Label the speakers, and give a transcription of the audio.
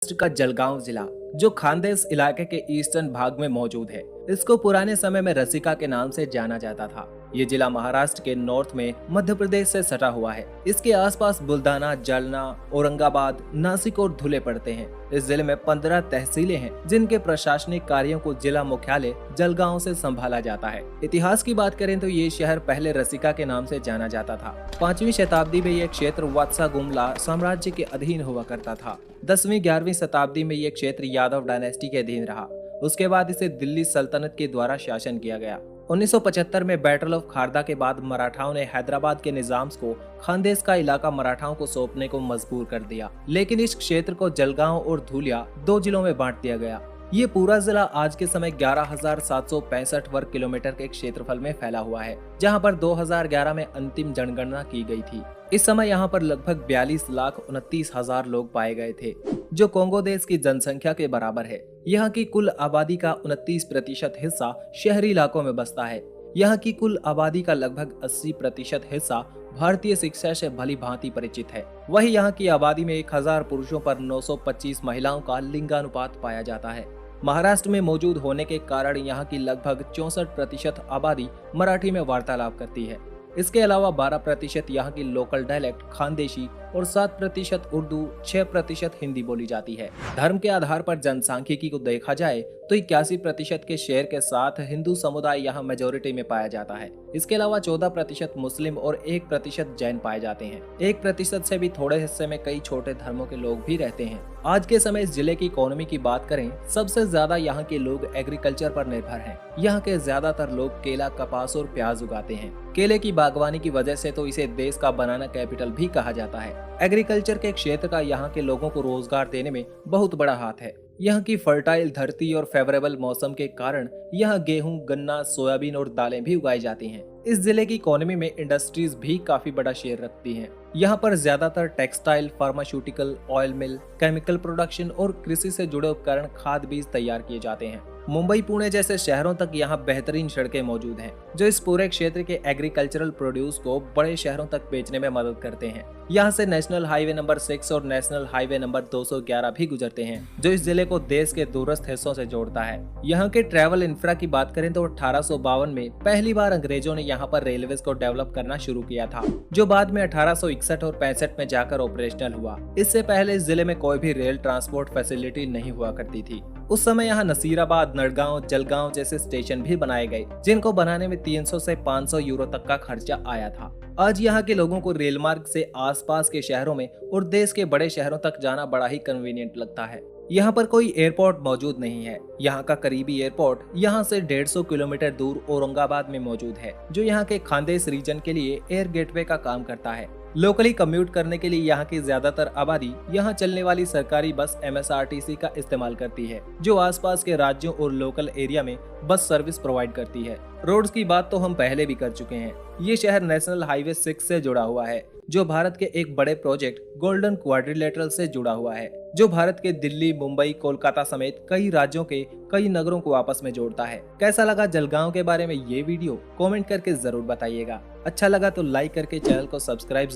Speaker 1: महाराष्ट्र का जलगांव जिला जो खानदेश इलाके के ईस्टर्न भाग में मौजूद है, इसको पुराने समय में रसिका के नाम से जाना जाता था। ये जिला महाराष्ट्र के नॉर्थ में मध्य प्रदेश से सटा हुआ है। इसके आसपास बुल्धाना, जालना, औरंगाबाद, नासिक और धुले पड़ते हैं। इस जिले में 15 तहसीलें हैं, जिनके प्रशासनिक कार्यों को जिला मुख्यालय जलगांव से संभाला जाता है। इतिहास की बात करें तो ये शहर पहले रसिका के नाम से जाना जाता था। 5वीं शताब्दी में यह क्षेत्र वत्सा गुमला साम्राज्य के अधीन हुआ करता था। 10वीं 11वीं शताब्दी में यह क्षेत्र यादव डायनेस्टी के अधीन रहा। उसके बाद इसे दिल्ली सल्तनत के द्वारा शासन किया गया। 1975 में बैटल ऑफ खारदा के बाद मराठाओं ने हैदराबाद के निजाम को खानदेश का इलाका मराठाओं को सौंपने को मजबूर कर दिया, लेकिन इस क्षेत्र को जलगांव और धुलिया 2 जिलों में बांट दिया गया। ये पूरा जिला आज के समय 11,765 वर्ग किलोमीटर के क्षेत्रफल में फैला हुआ है, जहां पर 2011 में अंतिम जनगणना की गई थी। इस समय यहां पर लगभग 42,29,000 लोग पाए गए थे, जो कोंगो देश की जनसंख्या के बराबर है। यहाँ की कुल आबादी का 29% हिस्सा शहरी इलाकों में बसता है। यहाँ की कुल आबादी का लगभग 80% हिस्सा भारतीय शिक्षा से भली भांति परिचित है। वही यहाँ की आबादी में 1000 पुरुषों पर 925 महिलाओं का लिंगानुपात पाया जाता है। महाराष्ट्र में मौजूद होने के कारण यहाँ की लगभग 64% आबादी मराठी में वार्तालाप करती है। इसके अलावा 12% यहाँ की लोकल डायलेक्ट खानदेशी और 7% उर्दू, 6% हिंदी बोली जाती है। धर्म के आधार पर जनसांख्यिकी को देखा जाए तो 81% के शेयर के साथ हिंदू समुदाय यहाँ मेजोरिटी में पाया जाता है। इसके अलावा 14% मुस्लिम और 1% जैन पाए जाते हैं। 1% से भी थोड़े हिस्से में कई छोटे धर्मों के लोग भी रहते हैं। आज के समय इस जिले की इकोनॉमी की बात करें, सबसे ज्यादा यहाँ के लोग एग्रीकल्चर पर निर्भर हैं। यहाँ के ज्यादातर लोग केला, कपास और प्याज उगाते हैं। केले की बागवानी की वजह से तो इसे देश का बनाना कैपिटल भी कहा जाता है। एग्रीकल्चर के क्षेत्र का यहाँ के लोगों को रोजगार देने में बहुत बड़ा हाथ है। यहाँ की फर्टाइल धरती और फेवरेबल मौसम के कारण यहाँ गेहूं, गन्ना, सोयाबीन और दालें भी उगाई जाती हैं। इस जिले की इकोनॉमी में इंडस्ट्रीज भी काफी बड़ा शेयर रखती हैं। यहाँ पर ज्यादातर टेक्सटाइल, फार्मास्यूटिकल, ऑयल मिल, केमिकल प्रोडक्शन और कृषि से जुड़े उपकरण, खाद बीज तैयार किए जाते हैं। मुंबई, पुणे जैसे शहरों तक यहाँ बेहतरीन सड़कें मौजूद हैं, जो इस पूरे क्षेत्र के एग्रीकल्चरल प्रोड्यूस को बड़े शहरों तक बेचने में मदद करते हैं। यहाँ से नेशनल हाईवे नंबर 6 और नेशनल हाईवे नंबर 211 भी गुजरते हैं, जो इस जिले को देश के दूरस्थ हिस्सों से जोड़ता है। यहाँ के ट्रैवल इंफ्रा की बात करें तो 1852 में पहली बार अंग्रेजों ने यहाँ पर रेलवे को डेवलप करना शुरू किया था, जो बाद में 1861 और 65 में जाकर ऑपरेशनल हुआ। इससे पहले इस जिले में कोई भी रेल ट्रांसपोर्ट फैसिलिटी नहीं हुआ करती थी। उस समय यहाँ नसीराबाद, नड़गांव, जलगांव जैसे स्टेशन भी बनाए गए, जिनको बनाने में 300 से 500 यूरो तक का खर्चा आया था। आज यहाँ के लोगों को रेल मार्ग से आसपास के शहरों में और देश के बड़े शहरों तक जाना बड़ा ही कन्वीनियंट लगता है। यहाँ पर कोई एयरपोर्ट मौजूद नहीं है। यहाँ का करीबी एयरपोर्ट यहाँ से 150 किलोमीटर दूर औरंगाबाद में मौजूद है, जो यहाँ के खानदेश रीजन के लिए एयर गेटवे का काम करता है। लोकली कम्यूट करने के लिए यहाँ की ज्यादातर आबादी यहाँ चलने वाली सरकारी बस MSRTC का इस्तेमाल करती है, जो आसपास के राज्यों और लोकल एरिया में बस सर्विस प्रोवाइड करती है। रोड्स की बात तो हम पहले भी कर चुके हैं। ये शहर नेशनल हाईवे 6 से जुड़ा हुआ है, जो भारत के एक बड़े प्रोजेक्ट गोल्डन क्वाड्रिलेटरल से जुड़ा हुआ है, जो भारत के दिल्ली, मुंबई, कोलकाता समेत कई राज्यों के कई नगरों को आपस में जोड़ता है। कैसा लगा जलगांव के बारे में ये वीडियो? कमेंट करके जरूर बताइएगा। अच्छा लगा तो लाइक करके चैनल को सब्सक्राइब